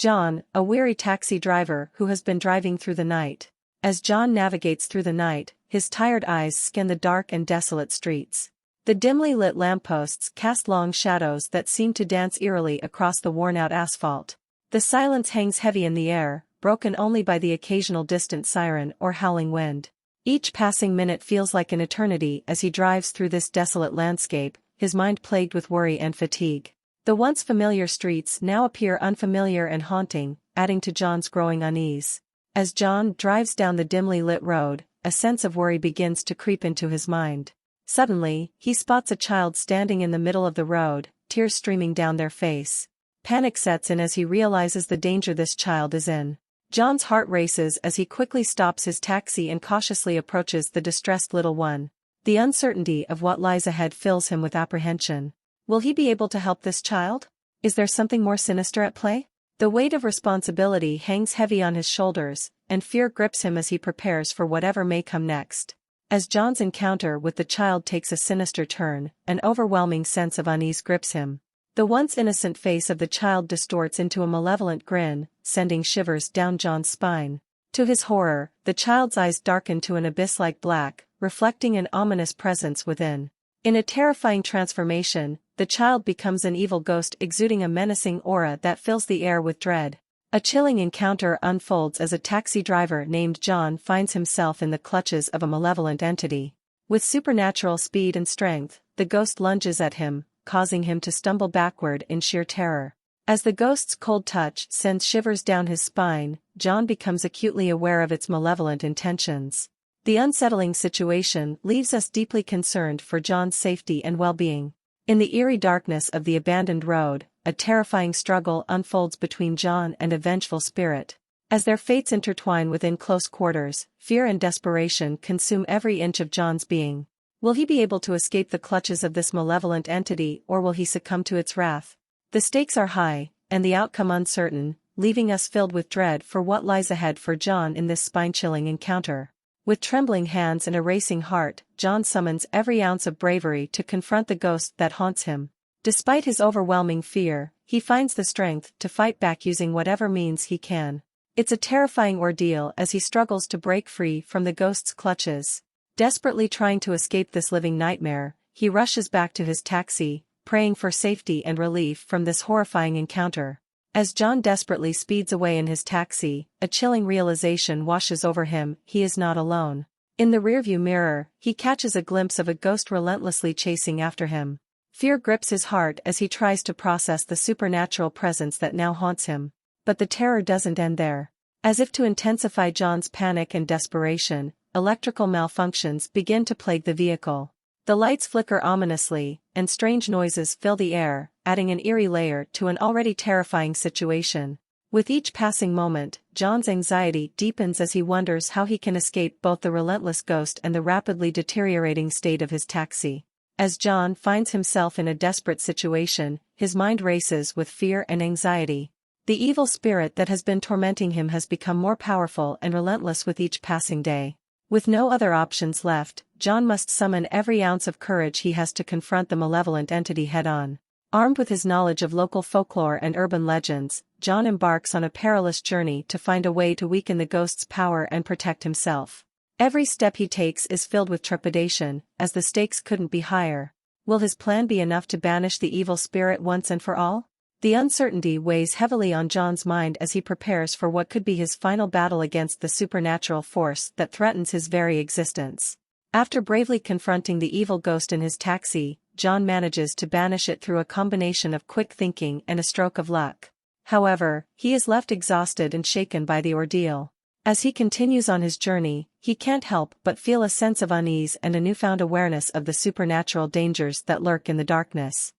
John, a weary taxi driver who has been driving through the night. As John navigates through the night, his tired eyes scan the dark and desolate streets. The dimly lit lampposts cast long shadows that seem to dance eerily across the worn-out asphalt. The silence hangs heavy in the air, broken only by the occasional distant siren or howling wind. Each passing minute feels like an eternity as he drives through this desolate landscape, his mind plagued with worry and fatigue. The once familiar streets now appear unfamiliar and haunting, adding to John's growing unease. As John drives down the dimly lit road, a sense of worry begins to creep into his mind. Suddenly, he spots a child standing in the middle of the road, tears streaming down their face. Panic sets in as he realizes the danger this child is in. John's heart races as he quickly stops his taxi and cautiously approaches the distressed little one. The uncertainty of what lies ahead fills him with apprehension. Will he be able to help this child? Is there something more sinister at play? The weight of responsibility hangs heavy on his shoulders, and fear grips him as he prepares for whatever may come next. As John's encounter with the child takes a sinister turn, an overwhelming sense of unease grips him. The once innocent face of the child distorts into a malevolent grin, sending shivers down John's spine. To his horror, the child's eyes darken to an abyss-like black, reflecting an ominous presence within. In a terrifying transformation, the child becomes an evil ghost exuding a menacing aura that fills the air with dread. A chilling encounter unfolds as a taxi driver named John finds himself in the clutches of a malevolent entity. With supernatural speed and strength, the ghost lunges at him, causing him to stumble backward in sheer terror. As the ghost's cold touch sends shivers down his spine, John becomes acutely aware of its malevolent intentions. The unsettling situation leaves us deeply concerned for John's safety and well-being. In the eerie darkness of the abandoned road, a terrifying struggle unfolds between John and a vengeful spirit. As their fates intertwine within close quarters, fear and desperation consume every inch of John's being. Will he be able to escape the clutches of this malevolent entity, or will he succumb to its wrath? The stakes are high, and the outcome uncertain, leaving us filled with dread for what lies ahead for John in this spine-chilling encounter. With trembling hands and a racing heart, John summons every ounce of bravery to confront the ghost that haunts him. Despite his overwhelming fear, he finds the strength to fight back using whatever means he can. It's a terrifying ordeal as he struggles to break free from the ghost's clutches. Desperately trying to escape this living nightmare, he rushes back to his taxi, praying for safety and relief from this horrifying encounter. As John desperately speeds away in his taxi, a chilling realization washes over him: he is not alone. In the rearview mirror, he catches a glimpse of a ghost relentlessly chasing after him. Fear grips his heart as he tries to process the supernatural presence that now haunts him. But the terror doesn't end there. As if to intensify John's panic and desperation, electrical malfunctions begin to plague the vehicle. The lights flicker ominously, and strange noises fill the air, adding an eerie layer to an already terrifying situation. With each passing moment, John's anxiety deepens as he wonders how he can escape both the relentless ghost and the rapidly deteriorating state of his taxi. As John finds himself in a desperate situation, his mind races with fear and anxiety. The evil spirit that has been tormenting him has become more powerful and relentless with each passing day. With no other options left, John must summon every ounce of courage he has to confront the malevolent entity head-on. Armed with his knowledge of local folklore and urban legends, John embarks on a perilous journey to find a way to weaken the ghost's power and protect himself. Every step he takes is filled with trepidation, as the stakes couldn't be higher. Will his plan be enough to banish the evil spirit once and for all? The uncertainty weighs heavily on John's mind as he prepares for what could be his final battle against the supernatural force that threatens his very existence. After bravely confronting the evil ghost in his taxi, John manages to banish it through a combination of quick thinking and a stroke of luck. However, he is left exhausted and shaken by the ordeal. As he continues on his journey, he can't help but feel a sense of unease and a newfound awareness of the supernatural dangers that lurk in the darkness.